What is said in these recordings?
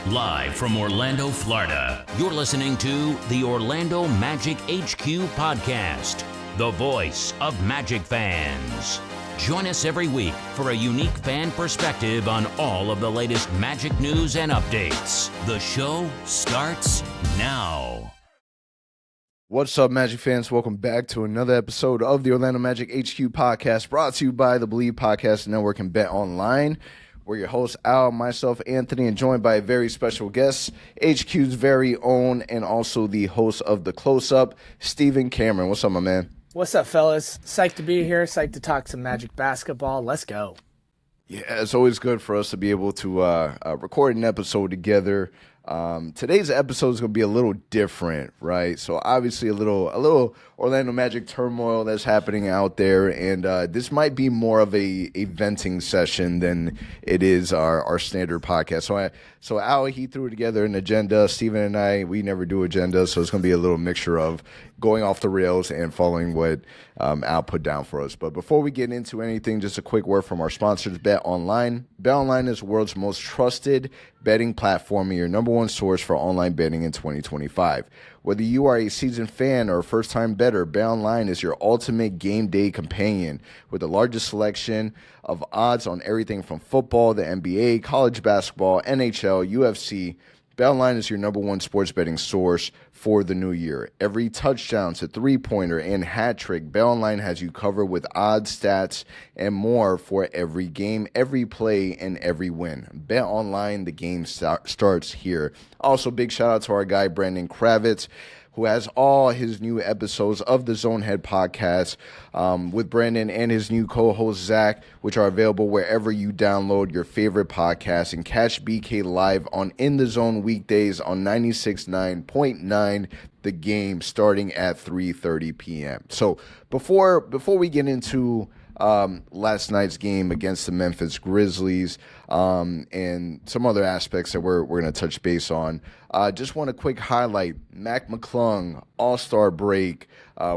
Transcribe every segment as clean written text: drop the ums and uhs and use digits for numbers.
Live from Orlando, Florida, you're listening to the Orlando Magic HQ podcast, the voice of Magic fans. Join us every week for a unique fan perspective on all of the latest Magic news and updates. The show starts now. What's up, Magic fans? Welcome back to another episode of the Orlando Magic HQ podcast, brought to you by the Believe Podcast Network and Bet Online. We're your hosts, Al, myself, Anthony, and joined by a very special guest, HQ's very own, and also the host of The Close-Up, Stephen Cameron. What's up, my man? What's up, fellas? Psyched to be here. Psyched to talk some Magic basketball. Let's go. Yeah, it's always good for us to be able to record an episode together. Today's episode is going to be a little different, right? So obviously a little Orlando Magic turmoil that's happening out there, and this might be more of a venting session than it is our standard podcast. So Al, he threw together an agenda. Steven and I, we never do agendas, so it's going to be a little mixture of going off the rails and following what Al put down for us. But before we get into anything, just a quick word from our sponsors, Bet Online. Bet Online is the world's most trusted betting platform and your number one source for online betting in 2025. Whether you are a seasoned fan or a first-time bettor, BetOnline is your ultimate game day companion with the largest selection of odds on everything from football, the NBA, college basketball, NHL, UFC. BetOnline is your number one sports betting source for the new year. Every touchdown to three-pointer and hat trick, BetOnline has you covered with odds, stats, and more for every game, every play, and every win. BetOnline, the game starts here. Also, big shout out to our guy, Brandon Kravitz, who has all his new episodes of the Zonehead podcast with Brandon and his new co-host, Zach, which are available wherever you download your favorite podcast, and catch BK live on In the Zone weekdays on 96.9.9 The Game starting at 3:30 p.m. So before we get into last night's game against the Memphis Grizzlies and some other aspects that we're going to touch base on. Just want a quick highlight. McClung, All-Star break.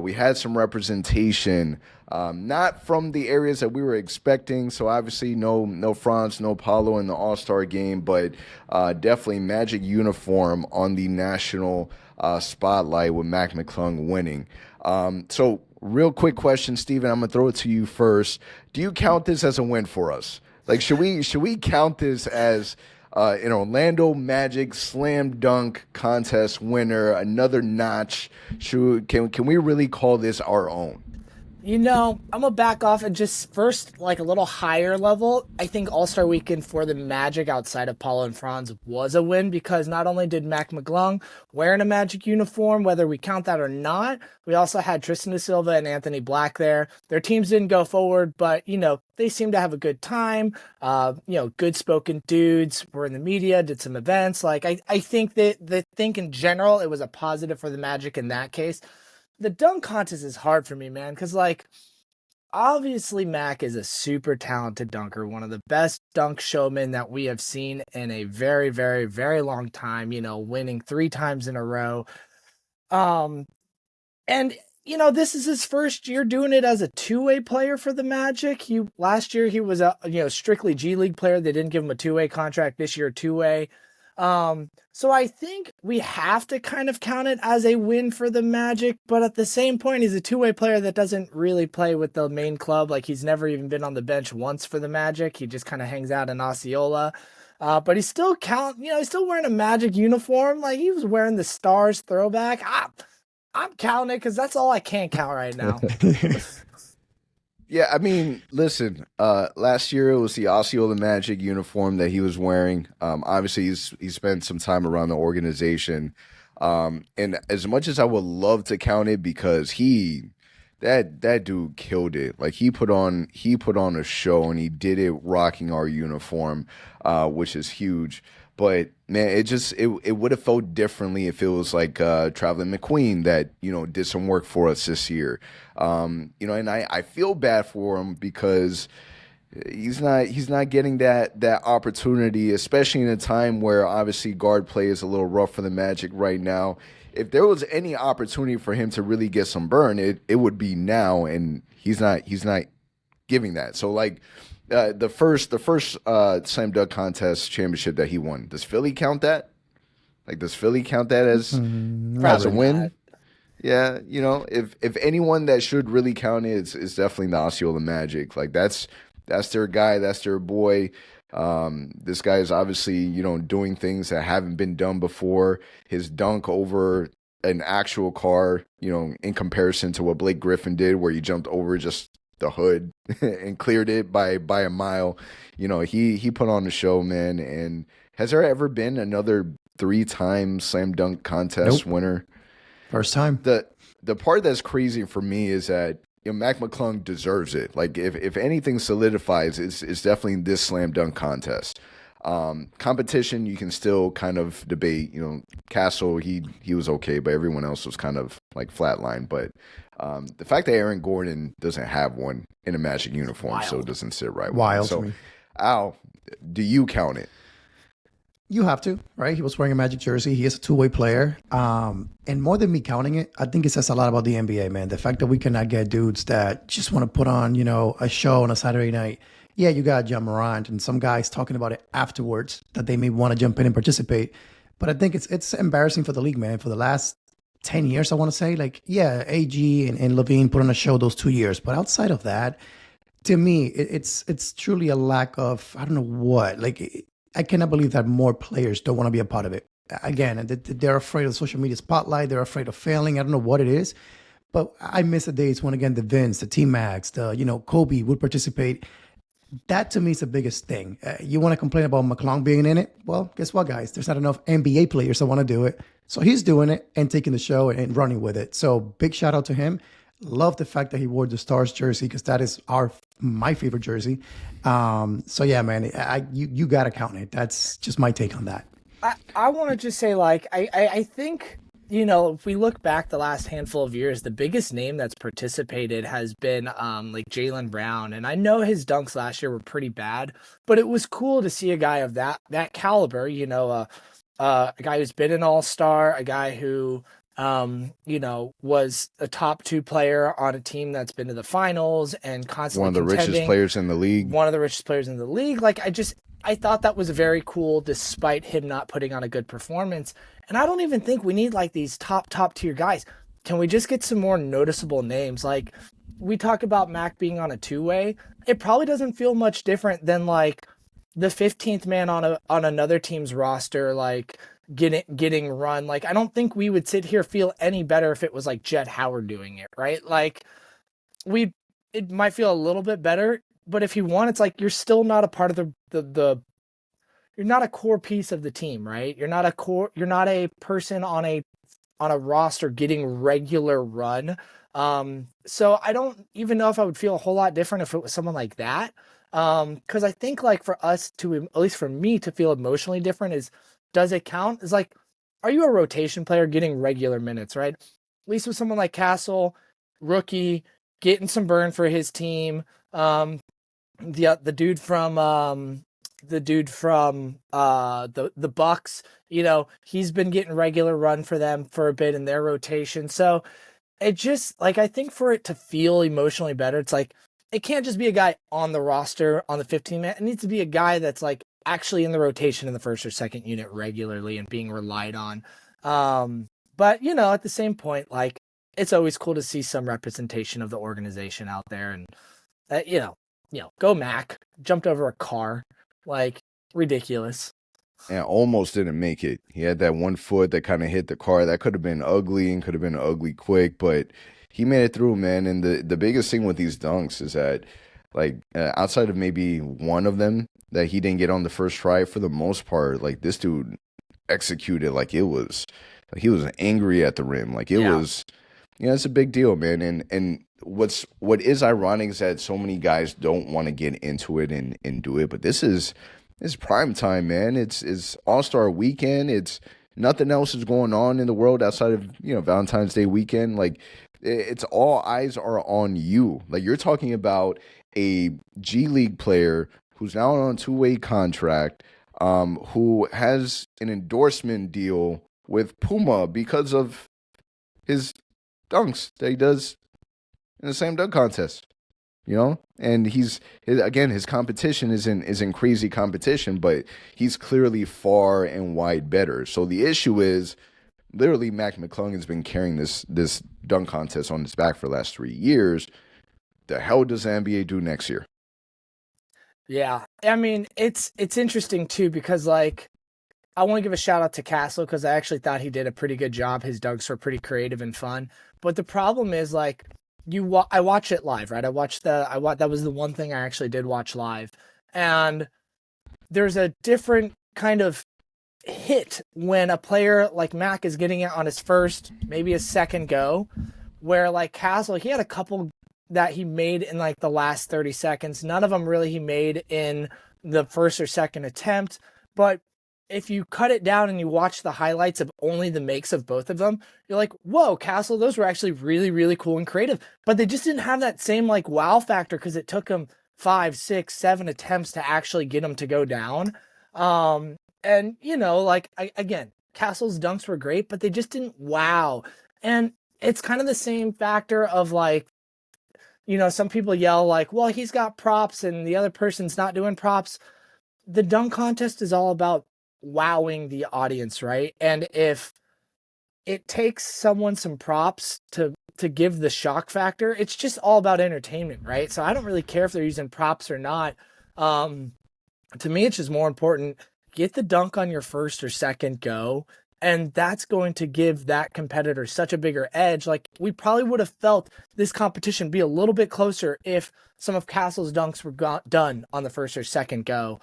We had some representation, not from the areas that we were expecting. So obviously no Franz, no Paulo in the All-Star game, but definitely Magic uniform on the national spotlight with McClung winning. So real quick question, Steven, I'm going to throw it to you first. Do you count this as a win for us? Like, should we count this as an Orlando Magic slam dunk contest winner, another notch? Can we really call this our own? You know, I'm going to back off and just first, like a little higher level. I think All-Star Weekend for the Magic outside of Paulo and Franz was a win because not only did McClung wearing a Magic uniform, whether we count that or not, we also had Tristan da Silva and Anthony Black there. Their teams didn't go forward, but, you know, they seemed to have a good time. Good spoken dudes were in the media, did some events. Like, I think in general, it was a positive for the Magic in that case. The dunk contest is hard for me, man, because, like, obviously Mac is a super talented dunker, one of the best dunk showmen that we have seen in a very, very, very long time, winning 3 times in a row. And, this is his first year doing it as a two-way player for the Magic. Last year he was a, strictly G League player. They didn't give him a two-way contract. This year, two-way. So I think we have to kind of count it as a win for the Magic, but at the same point, he's a two-way player that doesn't really play with the main club. Like, he's never even been on the bench once for the Magic. He just kind of hangs out in Osceola. But he's still he's still wearing a Magic uniform. Like, he was wearing the Stars throwback. I'm counting it because that's all I can count right now. Yeah, I mean, listen, last year it was the Osceola Magic uniform that he was wearing. Obviously, he spent some time around the organization. And as much as I would love to count it because that dude killed it. Like, he put on a show and he did it rocking our uniform, which is huge. But man, it would have felt differently if it was like Traveling McQueen that did some work for us this year. And I feel bad for him because he's not getting that opportunity, especially in a time where obviously guard play is a little rough for the Magic right now. If there was any opportunity for him to really get some burn, it would be now, and he's not giving that. So, like, the first slam dunk contest championship that he won. Does Philly count that? Like, does Philly count that as a win? Not. Yeah, if anyone that should really count it is definitely the Osceola Magic. Like, that's their guy, that's their boy. This guy is obviously, doing things that haven't been done before. His dunk over an actual car, in comparison to what Blake Griffin did, where he jumped over just the hood and cleared it by a mile. He put on the show, man. And has there ever been another 3-time slam dunk contest winner? First time. The part that's crazy for me is that Mac McClung deserves it. Like, if anything solidifies, it's definitely this slam dunk contest. Competition, you can still kind of debate. Castle, he was okay, but everyone else was kind of like flatline. But the fact that Aaron Gordon doesn't have one in a Magic uniform, so it doesn't sit right. Wild So, to me. Al, do you count it? You have to, right? He was wearing a Magic jersey. He is a two-way player. And more than me counting it, I think it says a lot about the NBA, man. The fact that we cannot get dudes that just want to put on, a show on a Saturday night. Yeah, you got John Morant and some guys talking about it afterwards that they may want to jump in and participate. But I think it's embarrassing for the league, man. For the last 10 years, I want to say, AG and Levine put on a show those 2 years. But outside of that, to me, it's truly a lack of, I don't know what, I cannot believe that more players don't want to be a part of it. Again, they're afraid of the social media spotlight. They're afraid of failing. I don't know what it is, but I miss the days when, again, the Vince, the T-Max, Kobe would participate. That to me is the biggest thing. You want to complain about McClung being in it? Well, guess what, guys? There's not enough NBA players that want to do it. So he's doing it and taking the show and running with it. So big shout out to him. Love the fact that he wore the Stars jersey because that is my favorite jersey. So yeah, man, you got to count it. That's just my take on that. I want to just say, I think, if we look back the last handful of years, the biggest name that's participated has been Jaylen Brown. And I know his dunks last year were pretty bad, but it was cool to see a guy of that caliber, a guy who's been an all-star, a guy who was a top 2 player on a team that's been to the finals and constantly one of the richest players in the league. One of the richest players in the league. I thought that was very cool, despite him not putting on a good performance. And I don't even think we need these top tier guys. Can we just get some more noticeable names? We talk about Mac being on a 2-way. It probably doesn't feel much different than the 15th man on another team's roster, getting run. I don't think we would sit here feel any better if it was Jet Howard doing it, right? It might feel a little bit better, but if you want, it's you're still not a part of you're not a core piece of the team, right? You're not a person on a roster getting regular run. So I don't even know if I would feel a whole lot different if it was someone like that. Cause I think for us to, at least for me to feel emotionally different does it count? Is are you a rotation player getting regular minutes, right? At least with someone like Castle, rookie, getting some burn for his team. The dude from the Bucks, he's been getting regular run for them for a bit in their rotation. So it just I think for it to feel emotionally better, it's it can't just be a guy on the roster on the 15 man. It needs to be a guy that's actually in the rotation in the first or second unit regularly and being relied on. But at the same point, it's always cool to see some representation of the organization out there. And go Mac, jumped over a car, ridiculous. And almost didn't make it. He had that one foot that kind of hit the car. That could have been ugly and could have been ugly quick, but he made it through, man. And the biggest thing with these dunks is that, outside of maybe one of them that he didn't get on the first try, for the most part, this dude executed it was, he was angry at the rim. Was, it's a big deal, man. And what is ironic is that so many guys don't want to get into it and do it, but this is prime time, man. It's All-Star weekend. It's nothing else is going on in the world outside of Valentine's Day weekend. It's all eyes are on you. You're talking about a G League player who's now on a 2-way contract, who has an endorsement deal with Puma because of his dunks that he does in the slam dunk contest. And his competition isn't crazy competition, but he's clearly far and wide better. So the issue is literally Mac McClung has been carrying this dunk contest on his back for the last 3 years. The hell does the NBA do next year? Yeah, I mean, it's interesting too because like I want to give a shout out to Castle because I actually thought he did a pretty good job. His dunks were pretty creative and fun. But the problem is like I watch it live, right? That was the one thing I actually did watch live, and there's a different kind of hit when a player like Mac is getting it on his first, maybe his second go, where like Castle, he had a couple that he made in like the last 30 seconds. None of them really he made in the first or second attempt. But if you cut it down and you watch the highlights of only the makes of both of them, you're like, whoa, Castle, those were actually really, really cool and creative. But they just didn't have that same like wow factor because it took him 5, 6, 7 attempts to actually get him to go down. And, again, Castle's dunks were great, but they just didn't wow. And it's kind of the same factor of like, some people yell like, well, he's got props and the other person's not doing props. The dunk contest is all about wowing the audience, right? And if it takes someone some props to give the shock factor, it's just all about entertainment, right? So I don't really care if they're using props or not. To me, it's just more important, get the dunk on your first or second go, and that's going to give that competitor such a bigger edge. Like, we probably would have felt this competition be a little bit closer if some of Castle's dunks were done on the first or second go,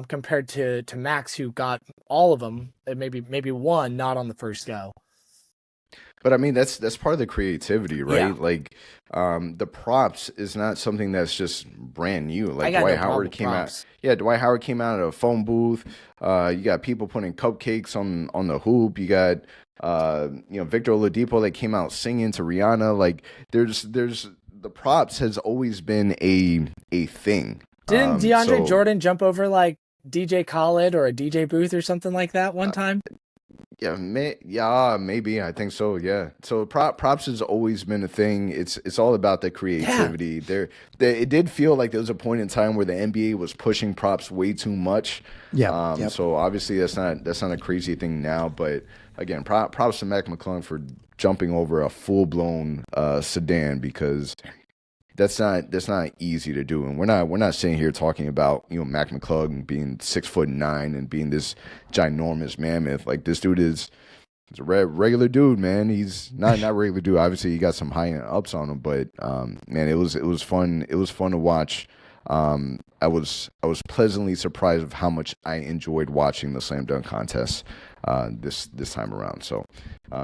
compared to Max, who got all of them, and maybe one not on the first go. But I mean, that's part of the creativity, right? Yeah. Like, the props is not something that's just brand new. Like I got Dwight no problem Howard with came props. out. Yeah, Dwight Howard came out of a phone booth. You got people putting cupcakes on the hoop. You got Victor Oladipo that came out singing to Rihanna. Like, there's the props has always been a thing. Didn't DeAndre Jordan jump over like DJ Khaled or a DJ Booth or something like that one time? Yeah, maybe. I think so. Yeah. So props has always been a thing. It's all about the creativity. Yeah. It did feel like there was a point in time where the NBA was pushing props way too much. Yeah. So obviously that's not a crazy thing now. But again, props to Mac McClung for jumping over a full blown sedan, because that's not easy to do. And we're not sitting here talking about Mac McClung being 6'9" and being this ginormous mammoth. Like, this dude he's a regular dude, man. He's not regular dude. Obviously, he got some high end ups on him, but man, it was fun. It was fun to watch. I was pleasantly surprised of how much I enjoyed watching the slam dunk contest this time around. So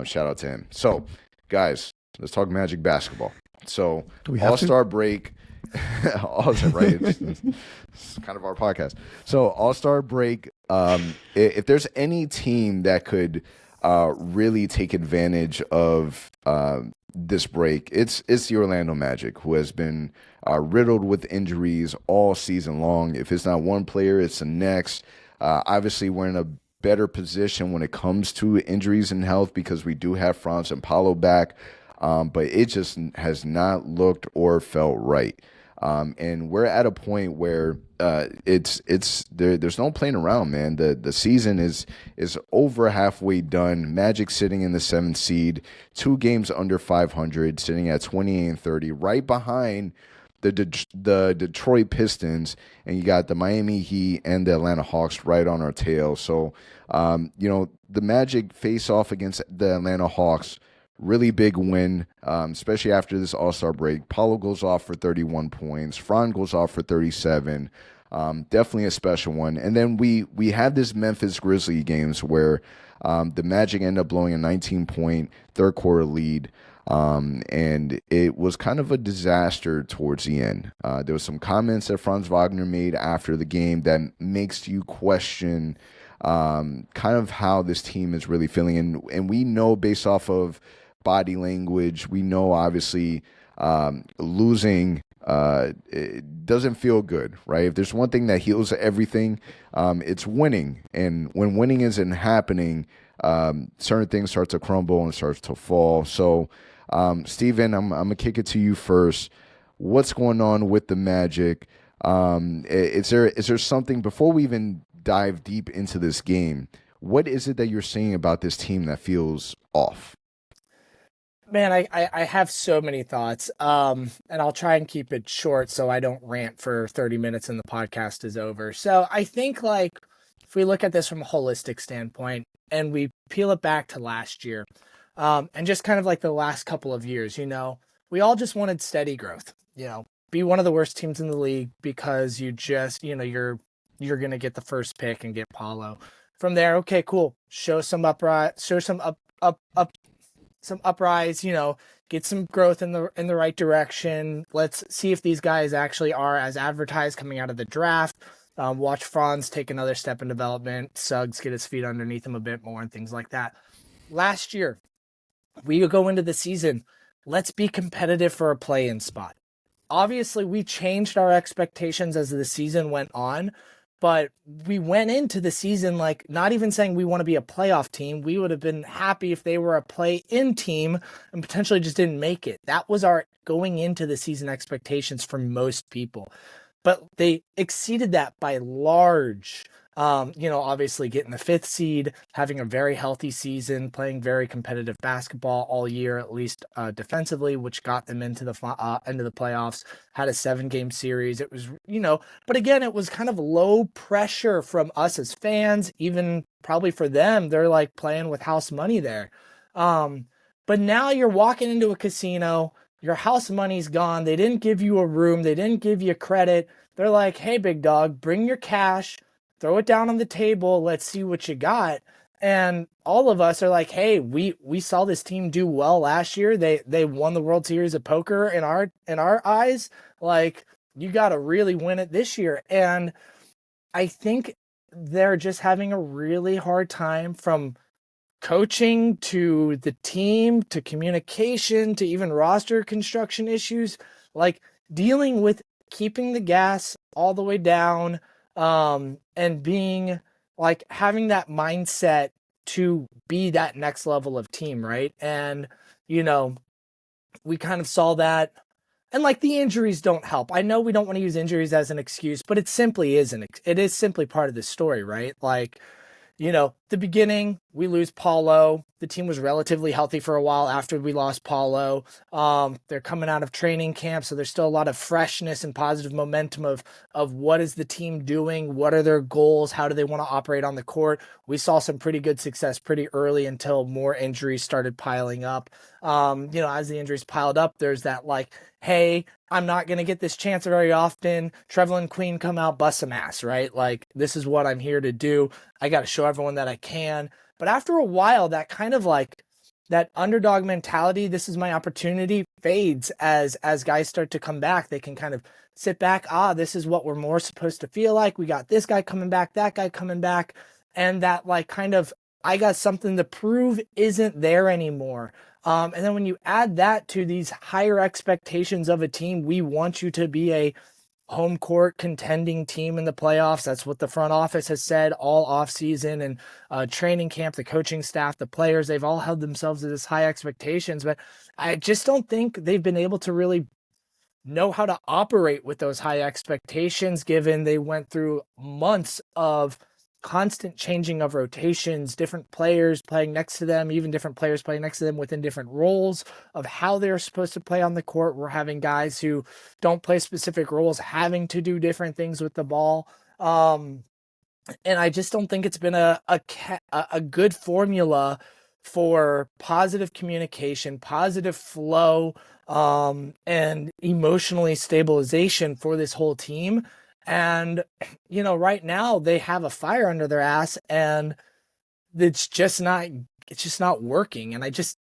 shout out to him. So guys, let's talk Magic basketball. So All-Star break, right? It's kind of our podcast. So All-Star break. If there's any team that could really take advantage of this break, it's the Orlando Magic, who has been riddled with injuries all season long. If it's not one player, it's the next. Obviously, we're in a better position when it comes to injuries and health because we do have Franz and Paolo back. But it just has not looked or felt right. And we're at a point where there's no playing around, man. The season is over halfway done. Magic sitting in the 7th seed, 2 games under 500, sitting at 28-30, right behind the Detroit Pistons, and you got the Miami Heat and the Atlanta Hawks right on our tail. So, the Magic face off against the Atlanta Hawks. Really big win, especially after this All-Star break. Paulo goes off for 31 points. Franz goes off for 37. Definitely a special one. And then we had this Memphis Grizzlies games where the Magic ended up blowing a 19-point third-quarter lead, and it was kind of a disaster towards the end. There was some comments that Franz Wagner made after the game that makes you question kind of how this team is really feeling. And we know, based off of body language, we know obviously losing it doesn't feel good, right? If there's one thing that heals everything, it's winning. And when winning isn't happening, certain things start to crumble and starts to fall. So, Steven, I'm gonna kick it to you first. what's going on with the Magic. Is there something, before we even dive deep into this game, what is it that you're seeing about this team that feels off? Man, I have so many thoughts, and I'll try and keep it short so I don't rant for 30 minutes and the podcast is over. So I think, like, if we look at this from a holistic standpoint and we peel it back to last year, and just kind of like the last couple of years, we all just wanted steady growth, be one of the worst teams in the league because you just, you're going to get the first pick and get Paulo. From there, okay, cool. Show some uprise, get some growth in the right direction. Let's see if these guys actually are as advertised coming out of the draft. Watch Franz take another step in development. Suggs get his feet underneath him a bit more and things like that. Last year, we go into the season. Let's be competitive for a play-in spot. Obviously, we changed our expectations as the season went on, but we went into the season like not even saying we want to be a playoff team. We would have been happy if they were a play-in team and potentially just didn't make it. That was our going into the season expectations for most people. But they exceeded that by large. Obviously getting the 5th seed, having a very healthy season, playing very competitive basketball all year, at least defensively, which got them into the end of the playoffs, had a 7-game series. It was, but again, it was kind of low pressure from us as fans, even probably for them. They're like playing with house money there. But now you're walking into a casino, your house money's gone. They didn't give you a room. They didn't give you credit. They're like, hey, big dog, bring your cash. Throw it down on the table. Let's see what you got. And all of us are like, hey, we saw this team do well last year. They won the World Series of Poker in our eyes. Like, you got to really win it this year. And I think they're just having a really hard time, from coaching to the team to communication to even roster construction issues, like dealing with keeping the gas all the way down. And being like having that mindset to be that next level of team, right? And, we kind of saw that. And like the injuries don't help. I know we don't want to use injuries as an excuse, but it simply isn't. It is simply part of the story, right? Like, the beginning, we lose Paulo. The team was relatively healthy for a while after we lost Paulo. They're coming out of training camp, so there's still a lot of freshness and positive momentum of what is the team doing, what are their goals, how do they want to operate on the court. We saw some pretty good success pretty early until more injuries started piling up. As the injuries piled up, there's that like, hey, I'm not going to get this chance very often. Trevelyan Queen, come out, bust some ass, right? Like, this is what I'm here to do. I got to show everyone that I can. But after a while, that kind of like that underdog mentality, this is my opportunity, fades as guys start to come back. They can kind of sit back. This is what we're more supposed to feel like. We got this guy coming back, that guy coming back. And that like kind of, I got something to prove isn't there anymore. And then when you add that to these higher expectations of a team, we want you to be a home court contending team in the playoffs. That's what the front office has said all offseason and training camp, the coaching staff, the players, they've all held themselves to this high expectations. But I just don't think they've been able to really know how to operate with those high expectations, given they went through months of constant changing of rotations, different players playing next to them, even different players playing next to them within different roles of how they're supposed to play on the court. We're having guys who don't play specific roles having to do different things with the ball. And I just don't think it's been a good formula for positive communication, positive flow, and emotionally stabilization for this whole team. And, right now they have a fire under their ass and it's just not working. And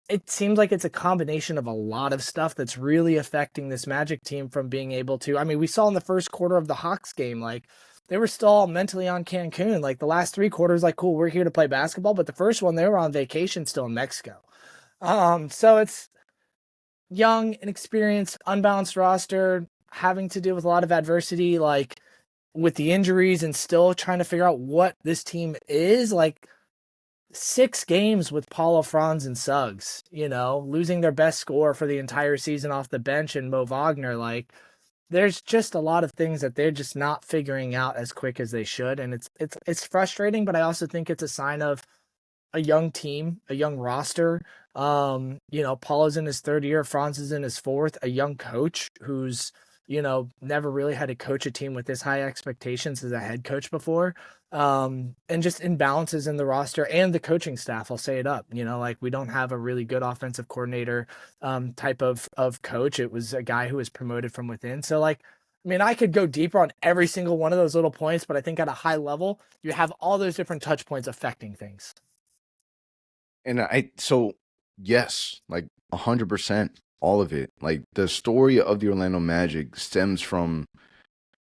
it seems like it's a combination of a lot of stuff that's really affecting this Magic team from being able to, we saw in the first quarter of the Hawks game, like they were still all mentally on Cancun. Like the last 3 quarters, like, cool, we're here to play basketball. But the first one, they were on vacation still in Mexico. So it's young, inexperienced, unbalanced roster, having to deal with a lot of adversity, like with the injuries and still trying to figure out what this team is. Like, 6 games with Paulo, Franz, and Suggs, losing their best scorer for the entire season off the bench and Mo Wagner. Like, there's just a lot of things that they're just not figuring out as quick as they should. And it's frustrating, but I also think it's a sign of a young team, a young roster. Paulo's in his 3rd year, Franz is in his 4th, a young coach who's, never really had to coach a team with this high expectations as a head coach before. And just imbalances in the roster and the coaching staff. I'll say it up, like we don't have a really good offensive coordinator type of coach. It was a guy who was promoted from within. So like, I mean, I could go deeper on every single one of those little points, but I think at a high level, you have all those different touch points affecting things. And yes, like 100%, all of it. Like the story of the Orlando Magic stems from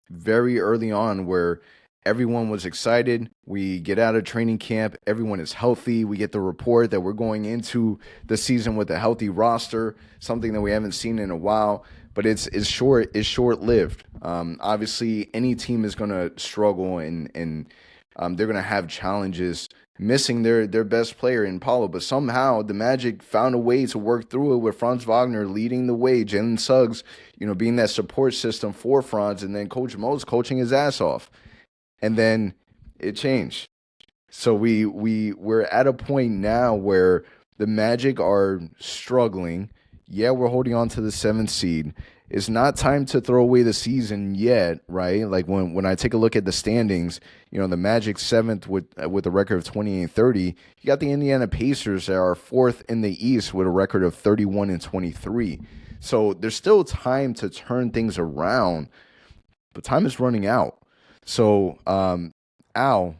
very early on where everyone was excited. We get out of training camp. Everyone is healthy. We get the report that we're going into the season with a healthy roster, something that we haven't seen in a while. But it's short-lived. Obviously, any team is going to struggle and they're going to have challenges missing their best player in Paulo. But somehow the Magic found a way to work through it with Franz Wagner leading the way, Jalen Suggs, being that support system for Franz, and then Coach Mo's coaching his ass off. And then it changed. So we're at a point now where the Magic are struggling. Yeah, we're holding on to the 7th seed. It's not time to throw away the season yet, right? Like when I take a look at the standings, the Magic 7th with a record of 28-30. You got the Indiana Pacers that are 4th in the East with a record of 31-23. So there's still time to turn things around, but time is running out. So, Al,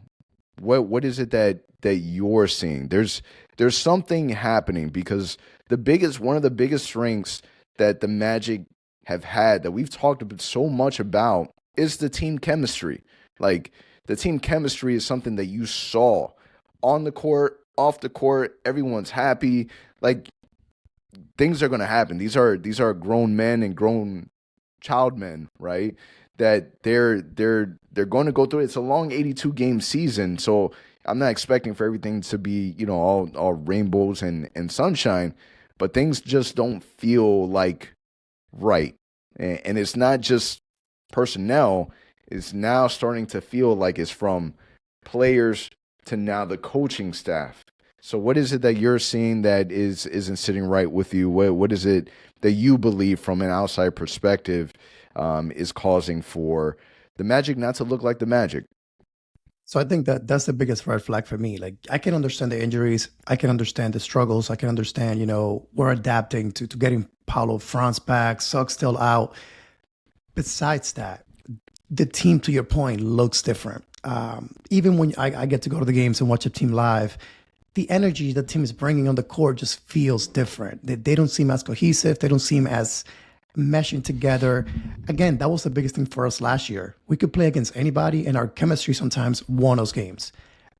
what is it that you're seeing? There's something happening because one of the biggest strengths that the Magic have had that we've talked so much about is the team chemistry. Like the team chemistry is something that you saw on the court, off the court. Everyone's happy. Like things are going to happen. These are grown men and grown child men, right? That they're going to go through it. It's a long 82 game season, so I'm not expecting for everything to be all rainbows and sunshine, but things just don't feel like right. And it's not just personnel. It's now starting to feel like it's from players to now the coaching staff. So what is it that you're seeing that isn't sitting right with you? What is it that you believe from an outside perspective is causing for the Magic not to look like the Magic? So I think that's the biggest red flag for me. Like I can understand the injuries. I can understand the struggles. I can understand, we're adapting to getting Paulo, Franz back, Suggs still out. Besides that, the team, to your point, looks different. Even when I get to go to the games and watch a team live, the energy the team is bringing on the court just feels different. They don't seem as cohesive. They don't seem as meshing together. Again, that was the biggest thing for us last year. We could play against anybody, and our chemistry sometimes won those games.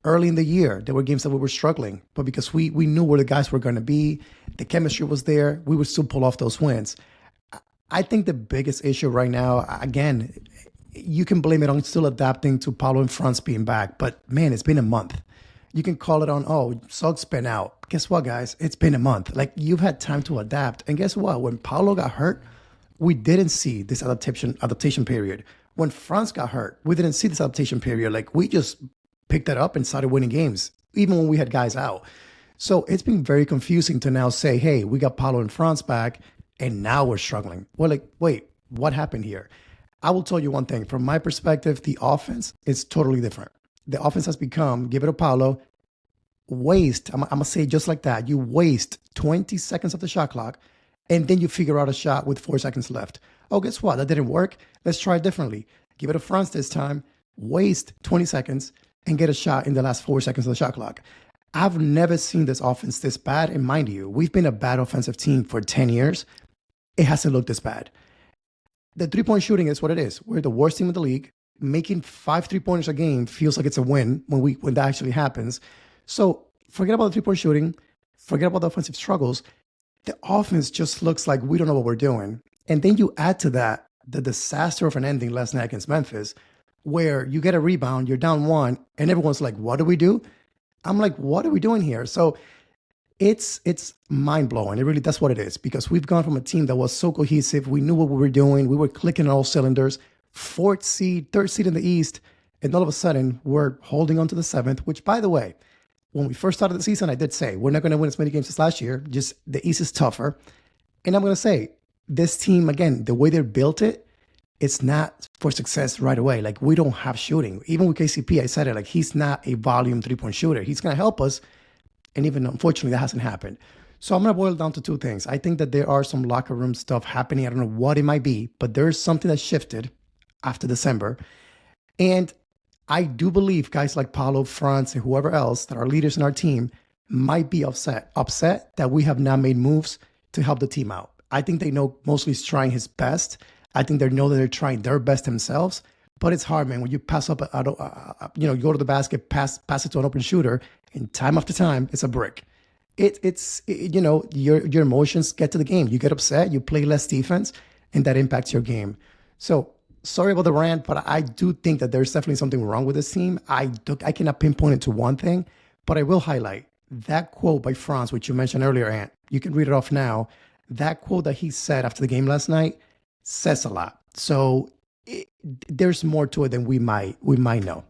Early in the year, there were games that we were struggling, but because we knew where the guys were going to be, the chemistry was there, we would still pull off those wins. I think the biggest issue right now, again, you can blame it on still adapting to Paulo and Franz being back, but man, it's been a month. You can call it on, Suggs been out. Guess what, guys? It's been a month. Like, you've had time to adapt. And guess what? When Paulo got hurt, we didn't see this adaptation period. When Franz got hurt, we didn't see this adaptation period. Like, we just picked that up and started winning games, even when we had guys out. So it's been very confusing to now say, hey, we got Paulo and Franz back, and now we're struggling. We're like, wait, what happened here? I will tell you one thing. From my perspective, the offense is totally different. The offense has become, give it to Paulo, waste. I'm going to say it just like that. You waste 20 seconds of the shot clock, and then you figure out a shot with 4 seconds left. Oh, guess what? That didn't work. Let's try it differently. Give it to Franz this time, waste 20 seconds, and get a shot in the last 4 seconds of the shot clock. I've never seen this offense this bad. And mind you, we've been a bad offensive team for 10 years. It hasn't looked this bad. The three-point shooting is what it is. We're the worst team in the league. Making 5 3-pointers a game feels like it's a win when that actually happens. So forget about the three-point shooting. Forget about the offensive struggles. The offense just looks like we don't know what we're doing. And then you add to that the disaster of an ending last night against Memphis, where you get a rebound, you're down 1, and everyone's like, what do we do? I'm like, what are we doing here? So it's mind blowing. It really, that's what it is, because we've gone from a team that was so cohesive. We knew what we were doing. We were clicking on all cylinders. Fourth seed, third seed in the East, and all of a sudden we're holding on to the seventh. Which, by the way, when we first started the season, I did say we're not going to win as many games as last year. Just the East is tougher, and I'm going to say this team again, the way they built it, it's not for success right away. Like, we don't have shooting. Even with KCP, I said it, like, he's not a volume 3-point shooter. He's going to help us. And even unfortunately, that hasn't happened. So I'm going to boil it down to two things. I think that there are some locker room stuff happening. I don't know what it might be, but there's something that shifted after December. And I do believe guys like Paulo, Franz, and whoever else that are leaders in our team might be upset that we have not made moves to help the team out. I think they know Mosley's trying his best. I think they know that they're trying their best themselves. But it's hard, man. When you pass up, you go to the basket, pass it to an open shooter, and time after time, it's a brick. Your emotions get to the game. You get upset, you play less defense, and that impacts your game. So sorry about the rant, but I do think that there's definitely something wrong with this team. I cannot pinpoint it to one thing, but I will highlight that quote by Franz, which you mentioned earlier, Ant. You can read it off now. That quote that he said after the game last night says a lot. So there's more to it than we might know.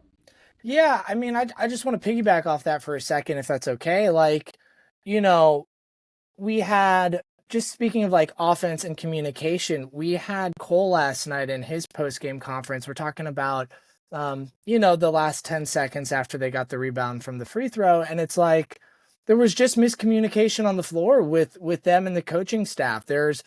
Yeah, I mean, I just want to piggyback off that for a second, if that's okay. Like, we had, just speaking of like offense and communication, we had Cole last night in his post-game conference. We're talking about, the last 10 seconds after they got the rebound from the free throw. And it's like, there was just miscommunication on the floor with them and the coaching staff. There's,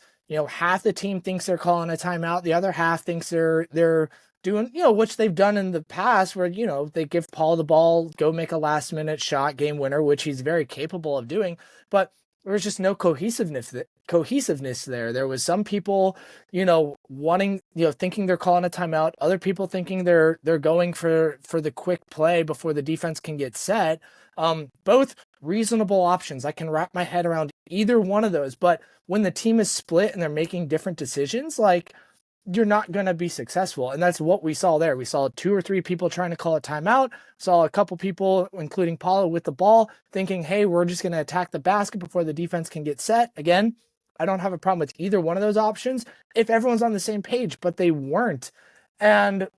half the team thinks they're calling a timeout. The other half thinks they're doing, which they've done in the past where, they give Paul the ball, go make a last minute shot, game winner, which he's very capable of doing. But there was just no cohesiveness there. There was some people, wanting, thinking they're calling a timeout. Other people thinking they're going for the quick play before the defense can get set. Both reasonable options. I can wrap my head around either one of those. But when the team is split and they're making different decisions, like, you're not going to be successful. And that's what we saw there. We saw 2 or 3 people trying to call a timeout, saw a couple people, including Paulo, with the ball thinking, hey, we're just going to attack the basket before the defense can get set. Again, I don't have a problem with either one of those options if everyone's on the same page, but they weren't. And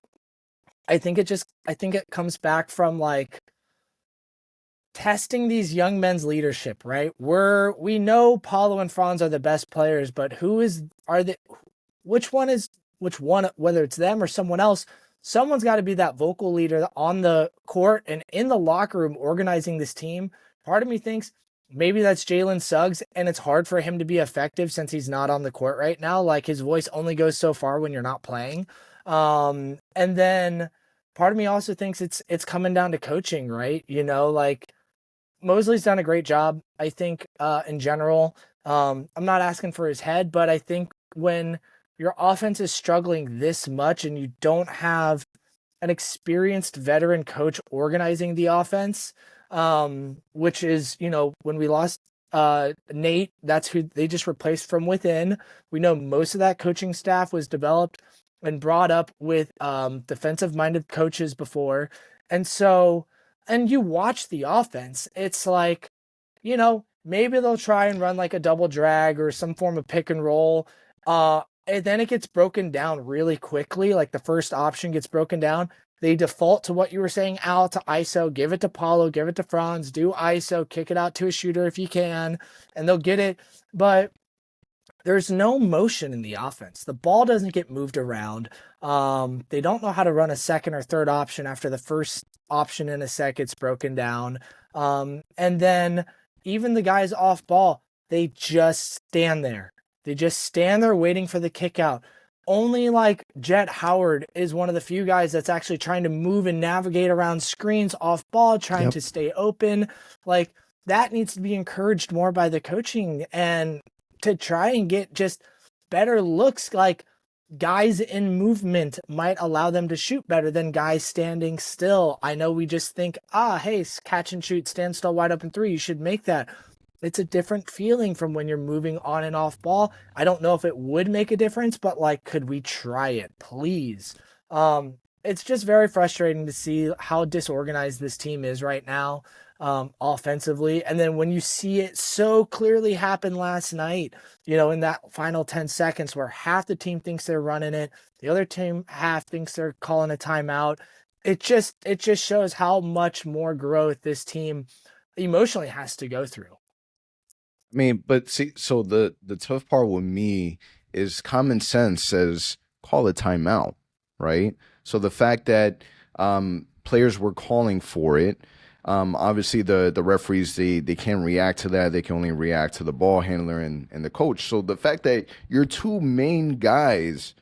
I think it comes back from like testing these young men's leadership, right? We know Paulo and Franz are the best players, but which one, whether it's them or someone else, someone's got to be that vocal leader on the court and in the locker room organizing this team. Part of me thinks maybe that's Jalen Suggs, and it's hard for him to be effective since he's not on the court right now. Like, his voice only goes so far when you're not playing. And then part of me also thinks it's coming down to coaching, right? Like, Mosley's done a great job, I think, in general. I'm not asking for his head, but I think when your offense is struggling this much and you don't have an experienced veteran coach organizing the offense, which is, when we lost Nate, that's who they just replaced from within. We know most of that coaching staff was developed and brought up with defensive-minded coaches before. And you watch the offense, it's like, maybe they'll try and run like a double drag or some form of pick and roll. And then it gets broken down really quickly. Like, the first option gets broken down. They default to what you were saying, Al, to ISO, give it to Paulo, give it to Franz, do ISO, kick it out to a shooter if you can, and they'll get it. But there's no motion in the offense. The ball doesn't get moved around. They don't know how to run a second or third option after the first option in a set gets broken down. And then even the guys off ball, they just stand there. They just stand there waiting for the kick out. Only like Jet Howard is one of the few guys that's actually trying to move and navigate around screens off ball, trying to stay open. Like, that needs to be encouraged more by the coaching and to try and get just better looks. Like, guys in movement might allow them to shoot better than guys standing still. I know we just think, hey, catch and shoot, stand still, wide open three. You should make that. It's a different feeling from when you're moving on and off ball. I don't know if it would make a difference, but like, could we try it, please? it's just very frustrating to see how disorganized this team is right now, offensively. And then when you see it so clearly happen last night, in that final 10 seconds where half the team thinks they're running it, the other team half thinks they're calling a timeout. It just shows how much more growth this team emotionally has to go through. I mean, but see, so the tough part with me is common sense says call a timeout, right? So the fact that players were calling for it, obviously the referees they can't react to that. They can only react to the ball handler and the coach. So the fact that your two main guys,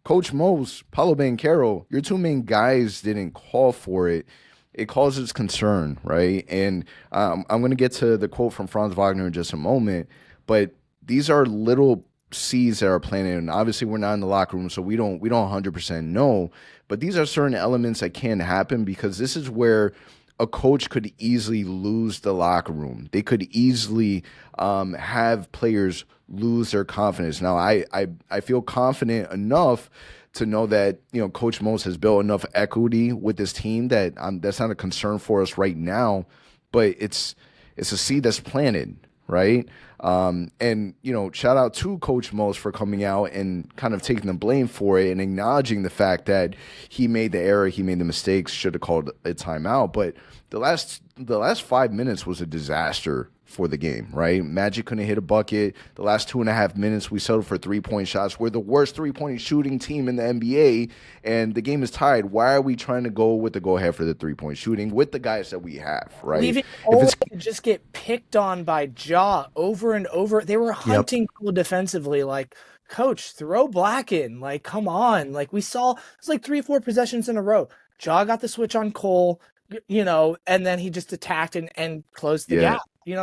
Coach Mose, Paulo Banchero, your two main guys didn't call for it, it causes concern, right? And I'm going to get to the quote from Franz Wagner in just a moment, but these are little seeds that are planted, and obviously we're not in the locker room, so we don't 100% know, but these are certain elements that can happen because this is where a coach could easily lose the locker room. They could easily have players lose their confidence. Now, I feel confident enough to know that Coach Mose has built enough equity with this team that that's not a concern for us right now. But it's a seed that's planted, right? And shout out to Coach Mose for coming out and kind of taking the blame for it and acknowledging the fact that he made the error, he made the mistakes, should have called a timeout. But the last 5 minutes was a disaster for the game, right? Magic couldn't hit a bucket. The last 2.5 minutes, we settled for 3-point shots. We're the worst 3-point shooting team in the NBA, and the game is tied. Why are we trying to go with the go-ahead for the 3-point shooting with the guys that we have, right? Leaving Ole to just get picked on by Ja over and over. They were hunting Cole defensively, like, Coach, throw Black in. Like, come on. Like, we saw, it's like 3-4 possessions in a row. Ja got the switch on Cole, and then he just attacked and closed the gap.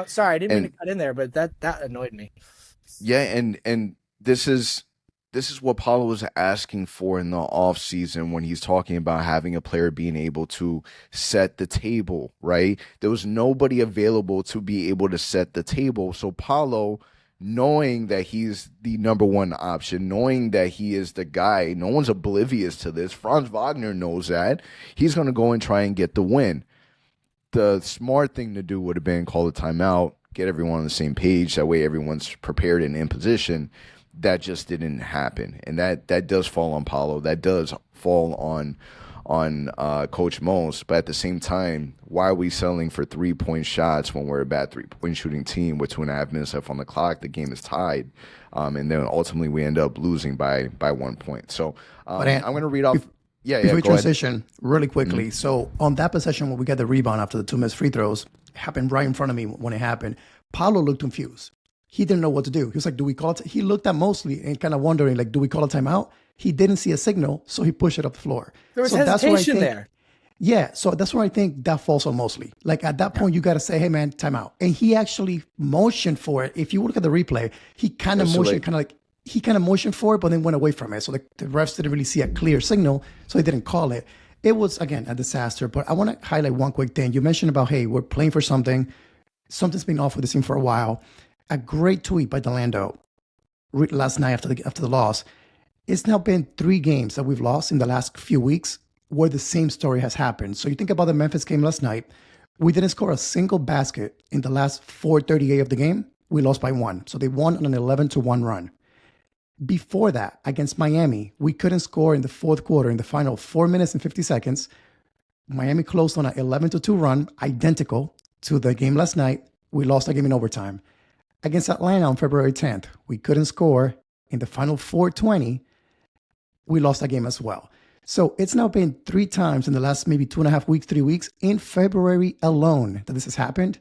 Sorry, I didn't mean to cut in there, but that annoyed me. Yeah, and this is what Paulo was asking for in the offseason when he's talking about having a player being able to set the table, right? There was nobody available to be able to set the table. So Paulo, knowing that he's the number one option, knowing that he is the guy, no one's oblivious to this. Franz Wagner knows that. He's going to go and try and get the win. The smart thing to do would have been call a timeout, get everyone on the same page. That way everyone's prepared and in position. That just didn't happen. And that does fall on Paulo. That does fall on Coach Mose. But at the same time, why are we settling for 3-point shots when we're a bad 3-point shooting team with 2.5 minutes left on the clock? The game is tied. And then ultimately we end up losing by 1 point. So I'm going to read off. Before we transition really quickly. So on that possession when we got the rebound after the 2 missed free throws, happened right in front of me when it happened. Paulo looked confused. He didn't know what to do. He was like, do we call it? He looked at Mosley and kind of wondering, like, do we call a timeout? He didn't see a signal, so he pushed it up the floor. There was hesitation there. Yeah, so that's where I think that falls on Mosley. Like, at that point, you got to say, hey, man, timeout. And he actually motioned for it. If you look at the replay, he kind of motioned, he kind of motioned for it, but then went away from it. So the refs didn't really see a clear signal, so they didn't call it. It was, again, a disaster. But I want to highlight one quick thing. You mentioned about, hey, we're playing for something. Something's been off with this team for a while. A great tweet by Delando last night after the loss. It's now been 3 games that we've lost in the last few weeks where the same story has happened. So you think about the Memphis game last night. We didn't score a single basket in the last 4:38 of the game. We lost by 1. So they won on an 11-1 run. Before that, against Miami, we couldn't score in the fourth quarter in the final 4 minutes and 50 seconds. Miami closed on an 11-2 run, identical to the game last night. We lost that game in overtime. Against Atlanta on February 10th, we couldn't score in the final 4:20. We lost that game as well. So it's now been 3 times in the last maybe 2.5 weeks, 3 weeks, in February alone that this has happened.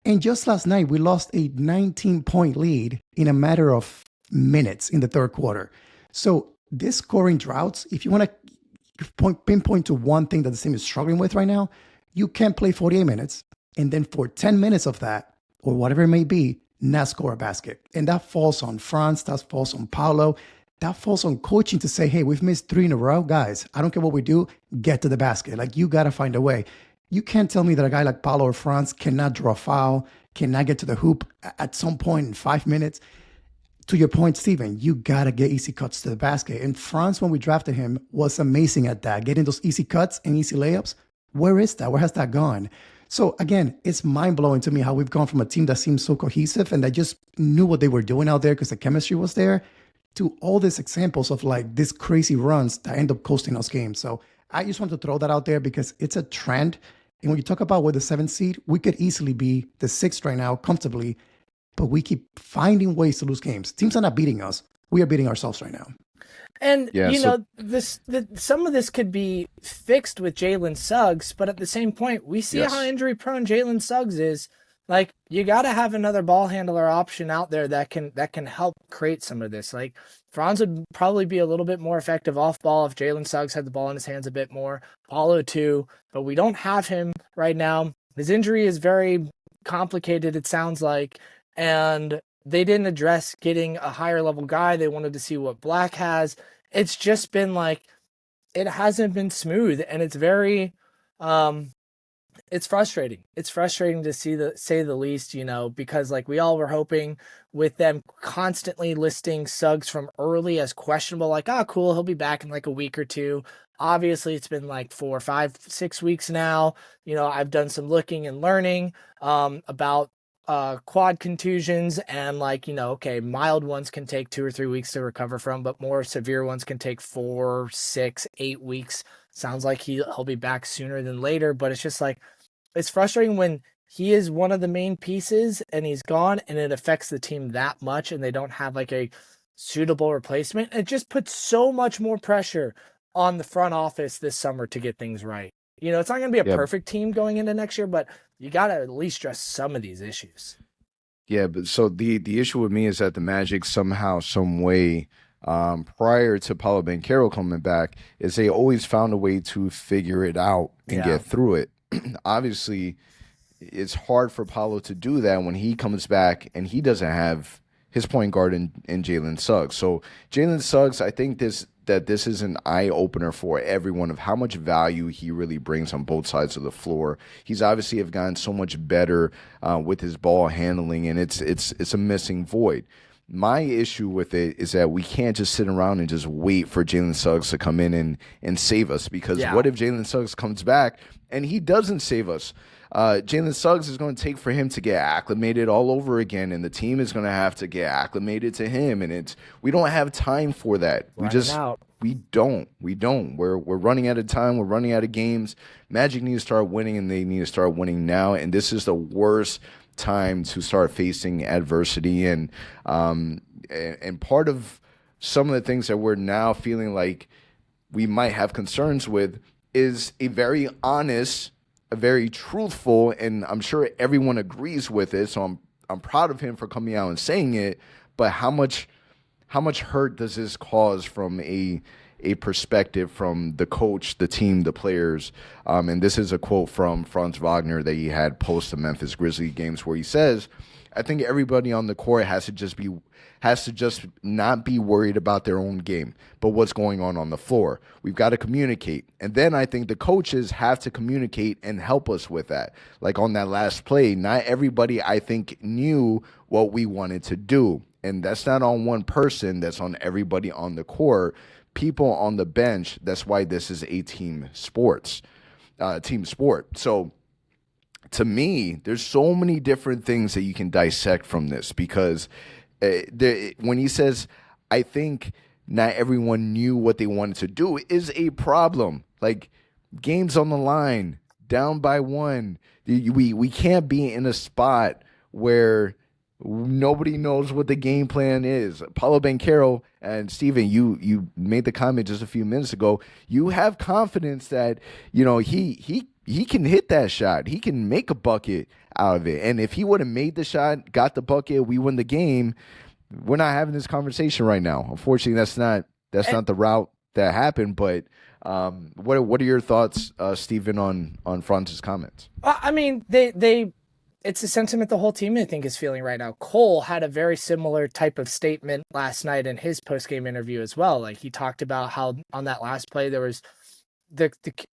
And just last night, we lost a 19-point lead in a matter of minutes in the third quarter. So this scoring droughts, if you want to pinpoint to one thing that the team is struggling with right now, you can't play 48 minutes and then for 10 minutes of that, or whatever it may be, not score a basket. And that falls on Franz, that falls on Paulo, that falls on coaching to say, hey, we've missed 3 in a row. Guys, I don't care what we do, get to the basket. Like, you got to find a way. You can't tell me that a guy like Paulo or Franz cannot draw a foul, cannot get to the hoop at some point in 5 minutes. to your point, Steven, you got to get easy cuts to the basket. And Franz, when we drafted him, was amazing at that, getting those easy cuts and easy layups. Where is that? Where has that gone? So again, it's mind-blowing to me how we've gone from a team that seems so cohesive and that just knew what they were doing out there because the chemistry was there, to all these examples of like these crazy runs that end up costing us games. So I just want to throw that out there because it's a trend. And when you talk about with the 7th seed, we could easily be the 6th right now comfortably, but we keep finding ways to lose games. Teams are not beating us. We are beating ourselves right now. And, some of this could be fixed with Jalen Suggs, but at the same point, we see how injury prone Jalen Suggs is. Like, you got to have another ball handler option out there that can help create some of this. Like, Franz would probably be a little bit more effective off ball if Jalen Suggs had the ball in his hands a bit more. Paulo too, but we don't have him right now. His injury is very complicated, it sounds like, and they didn't address getting a higher level guy. They wanted to see what Black has. It's just been like, it hasn't been smooth, and it's very, it's frustrating. It's frustrating to say the least, because like we all were hoping with them constantly listing Suggs from early as questionable, like, cool, he'll be back in like a week or two. Obviously, it's been like 4, 5, 6 weeks now. I've done some looking and learning about quad contusions, and okay, mild ones can take 2 or 3 weeks to recover from, but more severe ones can take 4, 6, 8 weeks. Sounds like he'll be back sooner than later, but it's just like, it's frustrating when he is one of the main pieces and he's gone and it affects the team that much and they don't have like a suitable replacement. It just puts so much more pressure on the front office this summer to get things right. It's not going to be a perfect team going into next year, but you got to at least address some of these issues. Yeah, but so the issue with me is that the Magic somehow, some way, prior to Paulo Banchero coming back, is they always found a way to figure it out and get through it. Obviously, it's hard for Paulo to do that when he comes back and he doesn't have his point guard in Jalen Suggs. So Jalen Suggs, I think this is an eye-opener for everyone of how much value he really brings on both sides of the floor. He's obviously have gotten so much better with his ball handling, and it's a missing void. My issue with it is that we can't just sit around and just wait for Jalen Suggs to come in and save us, because what if Jalen Suggs comes back and he doesn't save us? Jalen Suggs is going to take for him to get acclimated all over again, and the team is going to have to get acclimated to him, and we don't have time for that. We don't. We're running out of time. We're running out of games. Magic need to start winning, and they need to start winning now, and this is the worst time to start facing adversity, and part of some of the things that we're now feeling like we might have concerns with is a very honest, a very truthful, and I'm sure everyone agrees with it, so I'm proud of him for coming out and saying it, but how much hurt does this cause from a perspective from the coach, the team, the players? And this is a quote from Franz Wagner that he had post the Memphis Grizzlies games, where he says, I think everybody on the court has to just not be worried about their own game, but what's going on the floor. We've got to communicate. And then I think the coaches have to communicate and help us with that. Like on that last play, not everybody, I think, knew what we wanted to do. And that's not on one person, that's on everybody on the court, people on the bench. That's why this is a team sport. So to me, there's so many different things that you can dissect from this, because when he says, I think not everyone knew what they wanted to do, is a problem. Like, games on the line, down by 1. We can't be in a spot where nobody knows what the game plan is. Paulo Banchero, and Steven, you made the comment just a few minutes ago. You have confidence that, he can hit that shot. He can make a bucket out of it. And if he would have made the shot, got the bucket, we win the game, we're not having this conversation right now. Unfortunately, that's not the route that happened. But what are your thoughts, Steven, on Franz's comments? I mean, it's a sentiment the whole team, I think, is feeling right now. Cole had a very similar type of statement last night in his post-game interview as well. Like, he talked about how on that last play there was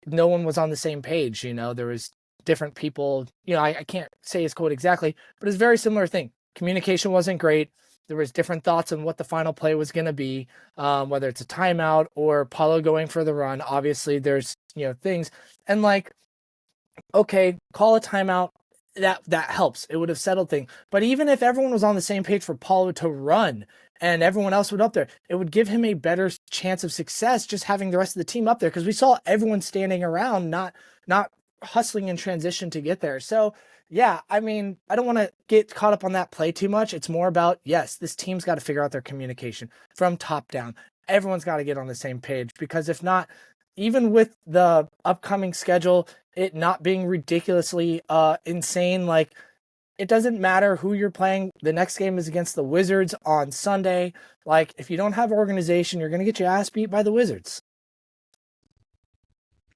no one was on the same page. There was different people. I can't say his quote exactly, but it's a very similar thing. Communication wasn't great. there was different thoughts on what the final play was going to be, whether it's a timeout or Paulo going for the run. Obviously, there's things, and like, okay, call a timeout. That helps. It would have settled things. But even if everyone was on the same page for Paulo to run and everyone else would up there, it would give him a better chance of success just having the rest of the team up there, because we saw everyone standing around, not hustling in transition to get there. So yeah, I mean, I don't want to get caught up on that play too much. It's more about, yes, this team's got to figure out their communication from top down. Everyone's got to get on the same page, because if not, even with the upcoming schedule, it not being ridiculously insane, like, it doesn't matter who you're playing. The next game is against the Wizards on Sunday. Like, if you don't have organization, you're going to get your ass beat by the Wizards.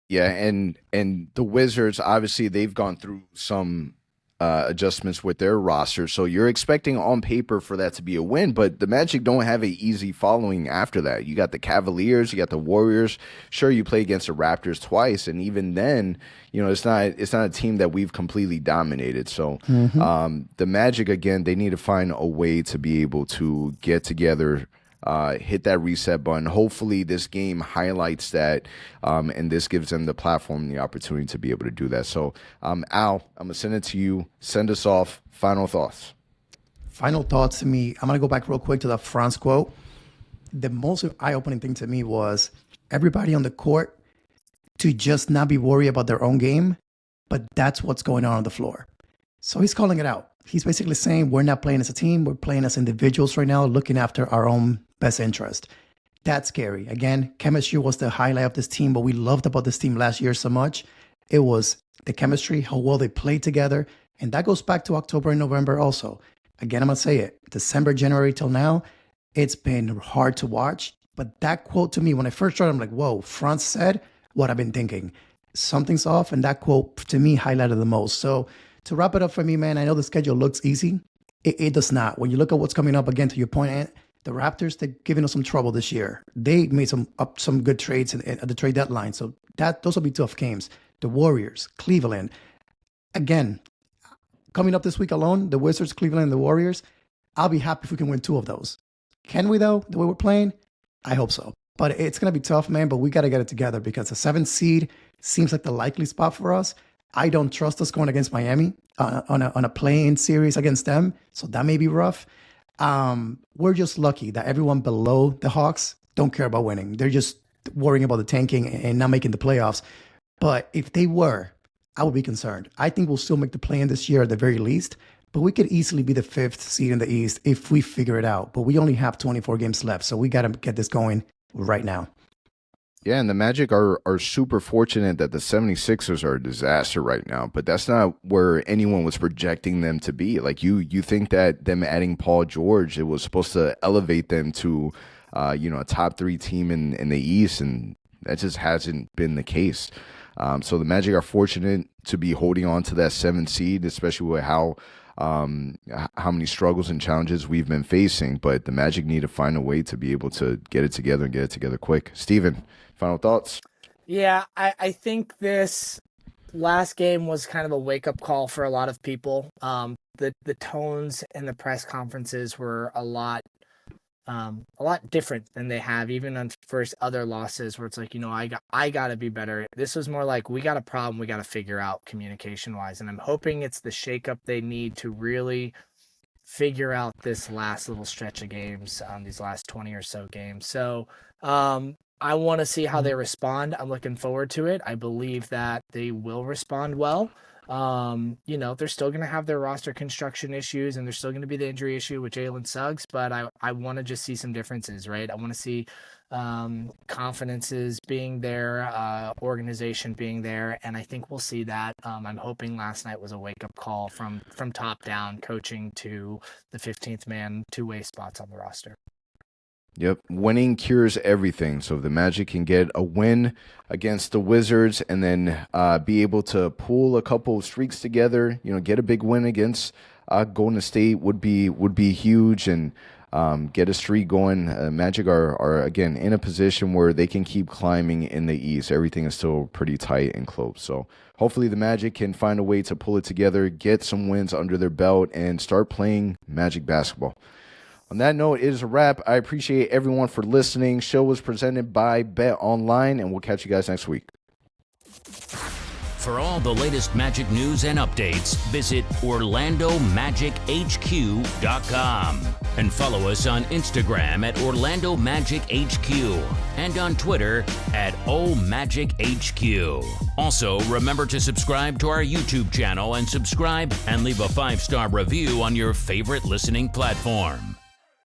Yeah, and the Wizards, obviously, they've gone through some adjustments with their roster, so you're expecting on paper for that to be a win, but the Magic don't have an easy following after that. You got the Cavaliers, you got the Warriors. Sure, you play against the Raptors twice, and even then, it's not a team that we've completely dominated. So the Magic, again, they need to find a way to be able to get together, hit that reset button. Hopefully this game highlights that, and this gives them the platform and the opportunity to be able to do that. So, Al, I'm going to send it to you. Send us off. Final thoughts. Final thoughts to me. I'm going to go back real quick to the Franz quote. The most eye-opening thing to me was everybody on the court to just not be worried about their own game, but that's what's going on the floor. So he's calling it out. He's basically saying we're not playing as a team. We're playing as individuals right now, looking after our own best interest. That's scary. Again, chemistry was the highlight of this team. What we loved about this team last year so much, it was the chemistry, how well they played together. And that goes back to October and November also. Again, I'm going to say it. December, January till now, it's been hard to watch. But that quote to me, when I first started, I'm like, whoa, Franz said what I've been thinking. Something's off. And that quote to me highlighted the most. So to wrap it up for me, man, I know the schedule looks easy. It does not. When you look at what's coming up, again, to your point, Ant, the Raptors, they've given us some trouble this year. They made some good trades at the trade deadline. So those will be tough games. The Warriors, Cleveland. Again, coming up this week alone, the Wizards, Cleveland, and the Warriors, I'll be happy if we can win 2 of those. Can we, though, the way we're playing? I hope so. But it's going to be tough, man, but we got to get it together, because the 7th seed seems like the likely spot for us. I don't trust us going against Miami on a play-in series against them, so that may be rough. We're just lucky that everyone below the Hawks don't care about winning. They're just worrying about the tanking and not making the playoffs. But if they were, I would be concerned. I think we'll still make the play-in this year at the very least, but we could easily be the 5th seed in the East if we figure it out. But we only have 24 games left, so we got to get this going right now. Yeah, and the Magic are super fortunate that the 76ers are a disaster right now, but that's not where anyone was projecting them to be. Like, you think that them adding Paul George, it was supposed to elevate them to a top 3 team in the East, and that just hasn't been the case. So the Magic are fortunate to be holding on to that 7th seed, especially with how many struggles and challenges we've been facing. But the Magic need to find a way to be able to get it together and get it together quick. Steven, final thoughts? Yeah, I think this last game was kind of a wake-up call for a lot of people. The tones in the press conferences were a lot different than they have, even on first other losses, where it's like, I got to be better. This was more like, we got a problem we got to figure out communication-wise, and I'm hoping it's the shakeup they need to really figure out this last little stretch of games, these last 20 or so games. So I want to see how they respond. I'm looking forward to it. I believe that they will respond well. They're still going to have their roster construction issues, and there's still going to be the injury issue with Jalen Suggs, but I want to just see some differences, right? I want to see confidences being there, organization being there, and I think we'll see that. I'm hoping last night was a wake-up call from top down, coaching to the 15th man, 2-way spots on the roster. Yep, winning cures everything. So if the Magic can get a win against the Wizards and then be able to pull a couple of streaks together, get a big win against Golden State would be huge, and get a streak going. Magic are again in a position where they can keep climbing in the East. Everything is still pretty tight and close. So hopefully the Magic can find a way to pull it together, get some wins under their belt, and start playing Magic basketball. On that note, it is a wrap. I appreciate everyone for listening. Show was presented by Bet Online, and we'll catch you guys next week. For all the latest Magic news and updates, visit OrlandoMagicHQ.com and follow us on Instagram at Orlando Magic HQ and on Twitter at OMagicHQ. Also, remember to subscribe to our YouTube channel and subscribe and leave a 5-star review on your favorite listening platform.